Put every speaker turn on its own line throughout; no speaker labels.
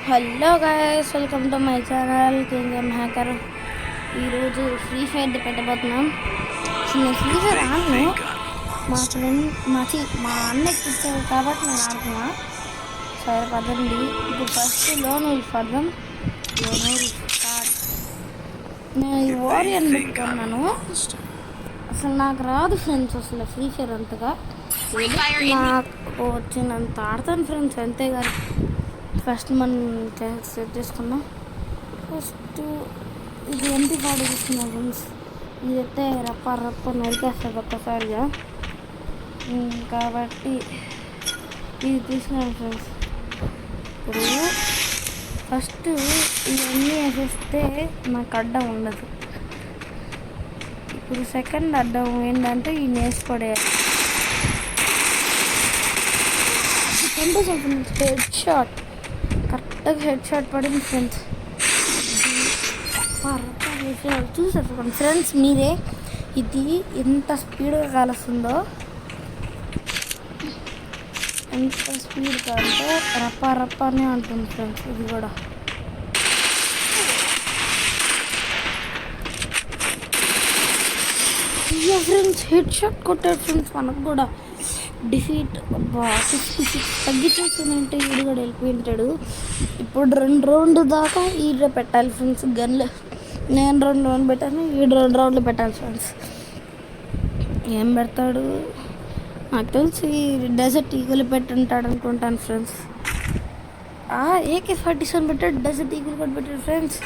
Hello guys, welcome to my channel king hacker. ఈరోజు free fire పెట్టబోతున్నాం. నేను free fire ఆడను, మా friend మా అన్నకి ఇచ్చారు కాబట్టి నేను ఆడుతున్నా. సరే పదండి, ఇప్పుడు ఫస్ట్ లోన్ పడదాం. Loan start. నేను ఈ వారియర్ పెట్టుకున్నాను. అసలు నాకు రాదు ఫ్రెండ్స్, అసలు ఫ్రీ ఫైర్ అంతగా. నాకు వచ్చినంత ఆడతాను ఫ్రెండ్స్, అంతేగాని ఫస్ట్ మనం సెట్ చేసుకున్నాం. ఫస్ట్ ఇది ఎంత పాడు తీసుకున్నాం ఫ్రెండ్స్. ఇది అయితే రప్ప నరికేస్తుంది ఒక్కసారిగా, కాబట్టి ఇది తీసుకున్నాను ఫ్రెండ్స్. ఇప్పుడు ఫస్ట్ ఇవన్నీ వేసేస్తే నాకు అడ్డం ఉండదు. ఇప్పుడు సెకండ్ అడ్డం ఏంటంటే ఈ నేసి పడేయాలి. హెడ్ షాట్, కరెక్ట్గా హెడ్ షాట్ పడింది ఫ్రెండ్స్. చూసారు ఫ్రెండ్స్ మీరే, ఇది ఎంత స్పీడ్గా కాలుస్తుందో. ఎంత స్పీడ్గా అంటే రప్పనే ఉంటుంది ఫ్రెండ్స్. ఇది కూడా ఫ్రెండ్స్ హెడ్ షాట్ కొట్టాడు ఫ్రెండ్స్. మనకు కూడా డిఫీట్ 66 తగ్గించేసానంటే వీడు కూడా వెళ్ళిపోయింటాడు. ఇప్పుడు 2 రౌండ్లు దాకా ఈడే పెట్టాలి ఫ్రెండ్స్ గన్లు. నేను 2 రౌండ్లు పెట్టాను, ఈడు 2 రౌండ్లు పెట్టాలి ఫ్రెండ్స్. ఏం పెడతాడు నాకు తెలిసి డెజర్ట్ ఈగులు పెట్టుంటాడు అనుకుంటాను ఫ్రెండ్స్. AK-47 పెట్టాడు, డెజర్ట్ ఈగులు కూడా పెట్టాడు ఫ్రెండ్స్.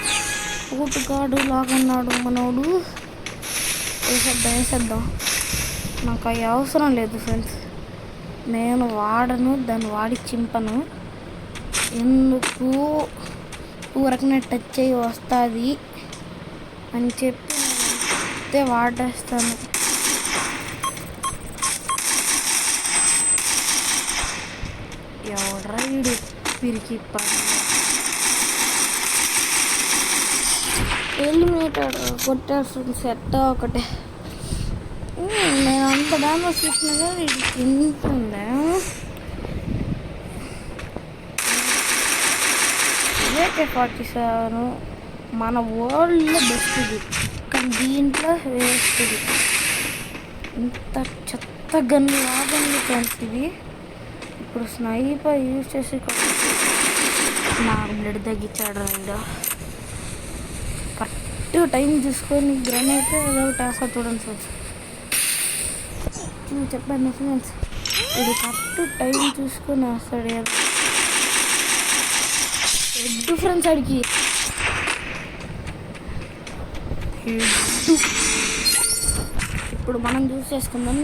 ఊటుగాడు లాగన్నాడు మనోడు. వేసేద్దాం. నాకు అవి అవసరం లేదు ఫ్రెండ్స్, నేను వాడను, దాన్ని వాడి చింపను. ఎందుకు ఊరకనే టచ్ చేయి వస్తుంది అని చెప్పి వాడేస్తాను. ఎవడ్రా వీడు పిరికి ఎలిమినేటెడ్ కొట్టాడు ఫ్రెండ్స్. ఎట్టా ఒకటే నేను అంత డ్యామేజ్ చూసినా కానీ ఇది తింటుందా. AK-47 మన వరల్డ్లో బెస్ట్ ఇది, కానీ దీంట్లో వేస్ట్ ఇది. ఇంత చెత్త గన్ను లాగండి ఫ్రెండ్స్ ఇది. ఇప్పుడు స్నైపర్ యూజ్ చేసి నాకు బ్లడ్ తగ్గించాడు రైడ్. కరెక్ట్ టైం చూసుకొని గ్రనేట్ ఏదో ఒకటి వేస్తా చూడండి ఫ్రెండ్స్. చెప్పండి ఫ్రెండ్స్, ఇది కరెక్ట్ టైం చూసుకొని వేస్తాడు. హెడ్ ఫ్రెండ్స్ అడిగి ఇప్పుడు మనం చూస్ చేసుకుందాం.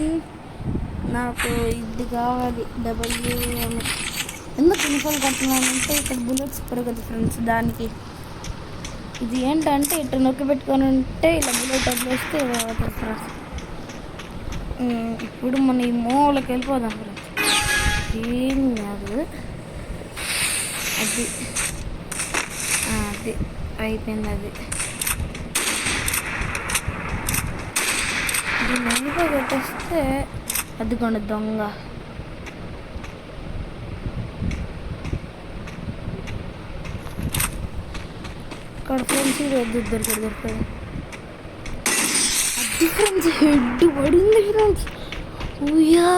నాకు ఇది కావాలి WM. ఎందుకు ఇన్ఫాల్ కడుతున్నానంటే ఇక్కడ బుల్లెట్స్ పెరగదు ఫ్రెండ్స్. దానికి ఇది ఏంటంటే ఇట్లా నొక్కి పెట్టుకొని ఉంటే ఇలా బుల్లెట్ వదిలేస్తే అవుతుంది ఫ్రెండ్స్. ఇప్పుడు మన ఈ మూలకి వెళ్ళిపోదాం ఫ్రెండ్స్. ఏం కాదు, అది అయిపోయింది. ఇది నెయ్యిగా కొట్టేస్తే అది కొండ దొంగ. ఇక్కడ ఫ్రెండ్స్ ఇద్దరు దొరికాడు. అది ఫ్రెండ్స్ హెడ్ పడింది ఫ్రెండ్స్. ఊయా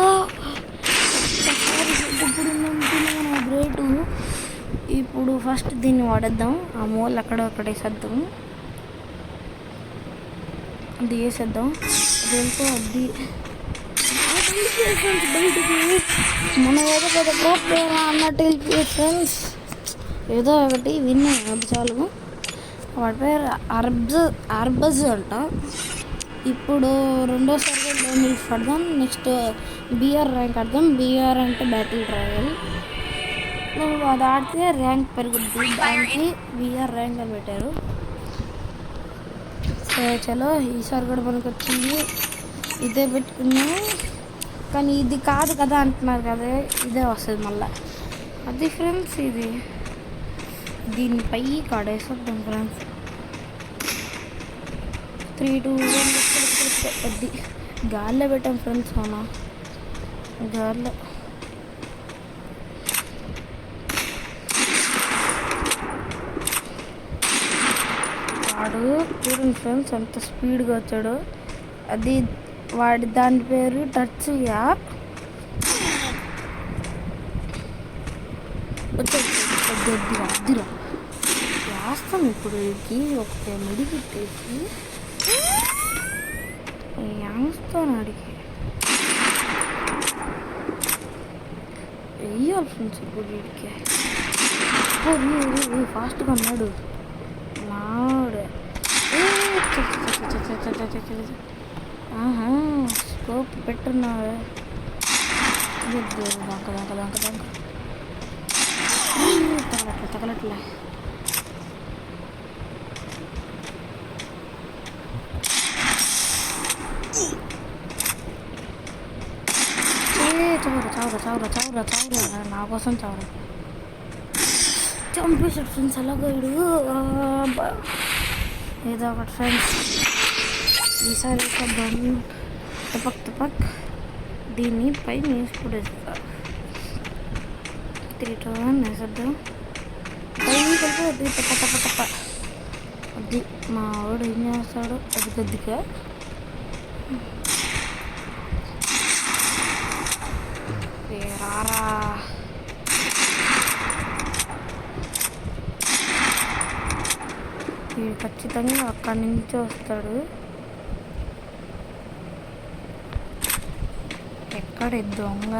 ఒక్కసారి హెడ్ పడిందంటే గ్రేటు. ఇప్పుడు ఫస్ట్ దీన్ని వాడేద్దాం. ఆ మూల అక్కడ వేసేద్దాం. అది వేసేద్దాం. అదేంటో అది బయటికి మన ఏదో పెద్ద ప్రోగ్రామ్ అన్నట్టు వెళ్ళిపోయి ఫ్రెండ్స్. ఏదో ఒకటి విన్నాను, అది చాలు. వాడి పేరు అర్బజ్ అంట. ఇప్పుడు రెండోసారిగా లోన్ పడదాం. నెక్స్ట్ BR ర్యాంక్ ఆడదాం. BR అంటే బ్యాటిల్ రాయల్. నువ్వు అది ఆడితే ర్యాంక్ పెరుగుద్ది, దానికి BR ర్యాంక్ అని పెట్టారు. సరే చలో, ఈసారి కూడా మనకు వచ్చింది. ఇదే పెట్టుకున్నాం, కానీ ఇది కాదు కదా అంటున్నారు కదా, ఇదే వస్తుంది మళ్ళీ. అది ఫ్రెండ్స్ ఇది దీనిపై కాడేసేద్దాం ఫ్రెండ్స్. 3 2 1 అది గాల్లో పెట్టాం ఫ్రెండ్స్. మనం గాల్లో వచ్చాడు. చూడండి ఫ్రెండ్స్ ఎంత స్పీడ్గా వచ్చాడు. అది దాని పేరు టచ్యా. అద్దిరా వేస్తాం ఇప్పుడు వీడికి ఒక మెడికిట్టేసి వేస్తాను అడిగి వెయ్యాలి ఫ్రెండ్స్ ఇప్పుడు వీడికి. ఫాస్ట్గా ఉన్నాడు నాడు. స్కోప్ పెట్టున్నాడు. తగలట్లే. చావురా నా కోసం చావురా. చంపేసాడు ఫ్రెండ్స్ అలాగడు. ఏదో ఒకటి ఫ్రెండ్స్ ఈసారి తపక్ దీన్ని పైన వేసుకుంటా. 3, 2, 1 వేసేద్దాం. పైన కలిపి తప్ప అది మా వాడు ఏం చేస్తాడు. అది గద్దిగా రారా. వీడు ఖచ్చితంగా అక్కడి నుంచి వస్తాడు. ఎక్కడ దొంగ?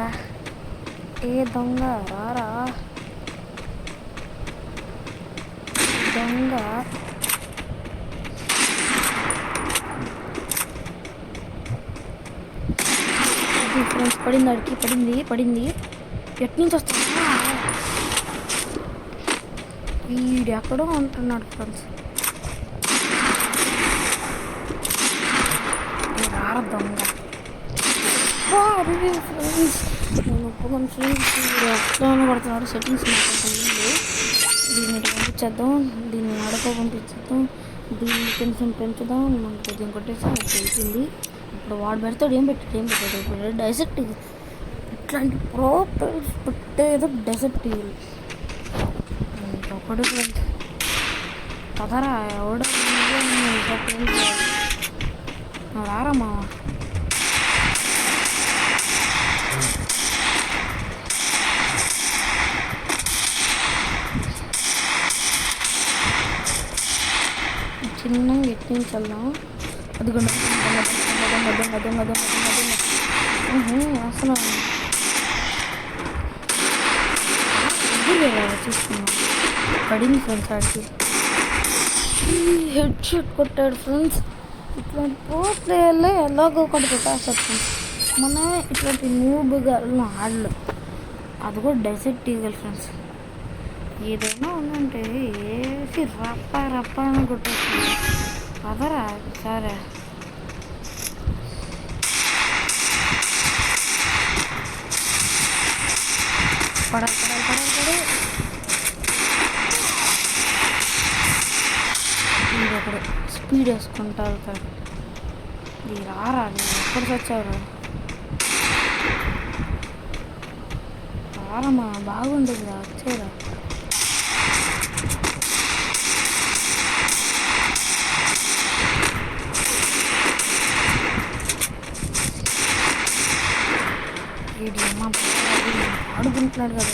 ఏ దొంగ? రారా దొంగ. ఫ్రెండ్స్ పడింది అడికి పడింది. ఎట్నుంచి వస్తా? వీడు ఎక్కడో ఉంటున్నాడు ఫ్రెండ్స్. రారా దొంగ. కొడుతున్నాడు. సెట్టింగ్స్ దీన్ని పంపించేద్దాం. దీన్ని అడగ పంపించేద్దాం. దీన్ని కొంచెం పెంచుదాం. మనకి దీన్ని కొట్టేసి అది తెలిసింది. ఇప్పుడు వాడు పెడతాడు. ఏం పెట్టాడు ఇప్పుడు డైసెక్ట్. ఇట్లాంటి ప్రాపర్ పెట్టేదో డెసర్ట్ ఒకడు కదరా. ఎవడో రారమ్మా. చిన్నగా ఎట్టించాం. అది అసలు చూసుకున్నాం. పడింది ఫ్రెండ్స్ ఆడికి. హెడ్ షాట్ కొట్టాడు ఫ్రెండ్స్. ఇట్లాంటి ప్రో ప్లేయర్లే ఎలాగో ఒకటి కొట్టేస్తారు ఫ్రెండ్స్. మన ఇట్లాంటి న్యూబ్గా ఆడలు. అది కూడా డెసర్ట్ ఈగల్ ఫ్రెండ్స్. ఏదైనా ఉందంటే వేసి రప్ప అని కొట్టేస్తుంది. అదరా సరే. పడ అక్కడ స్పీడ్ వేసుకుంటా వెళ్తాడు. ఇది రారా. నేను ఎక్కడికి వచ్చారు? రారమ్మా. బాగుండేది రా. వచ్చారా. ఆడుకుంటున్నాడు కదా.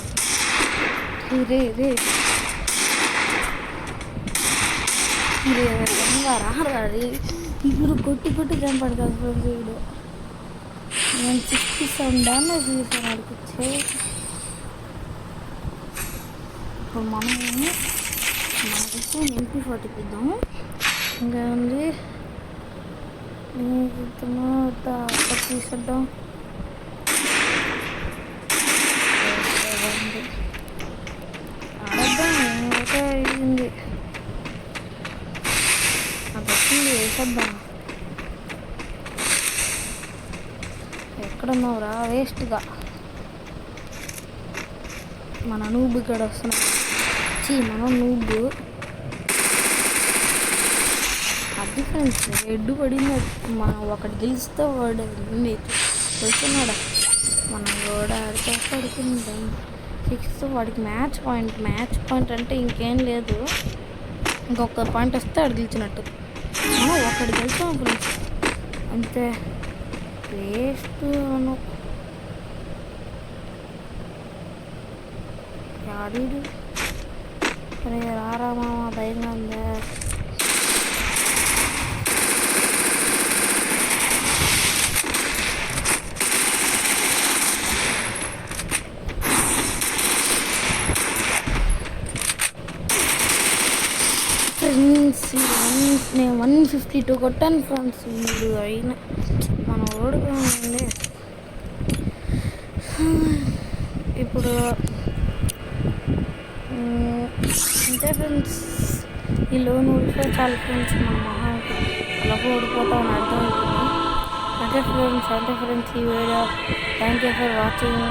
రే రాడు. ఇప్పుడు కొట్టి చంపాడు కదా ఫ్రెండ్స్. వీడు నేను 67 డ్యామేజ్ చేశాను ఆడికి. ఇప్పుడు మనకి MP40 ఇద్దాము. ఇంకా ఉంది తీసేద్దాం. అయింది అది వచ్చింది. వేసేద్దాం. ఎక్కడున్నావురా వేస్ట్గా. మన నూబు ఇక్కడ వస్తున్నాడు. మనం నూబు అది ఫ్రెండ్స్. రెడ్డు పడింది. మనం ఒకటి గెలిస్తే వాడు వెళ్తున్నాడా. మనం కూడా ఆడిచేస్తే అడుగుతుందాం. 6 వాడికి మ్యాచ్ పాయింట్ అంటే ఇంకేం లేదు. ఇంకొక పాయింట్ వస్తే అడు గెలిచినట్టు. మనం ఒకటి గెలిచాం ఫ్రెండ్స్ అంతే. వేస్ట్ అను ఆడిడు. అరే రారా మామ ధైర్యంగా ఉందా. ఫ్రెండ్స్ నేను 152 కొట్టాను ఫ్రెండ్స్. వీడు అయినా మన ఓడిపోయింది. ఇప్పుడు అంతే ఫ్రెండ్స్. ఈ లోన్ ఊరికే చాలా ఫ్రెండ్స్ మన మహాకి అలా ఓడిపోతామని అర్థమైపోయింది. అంటే ఫ్రెండ్స్ ఈ video thank you for watching.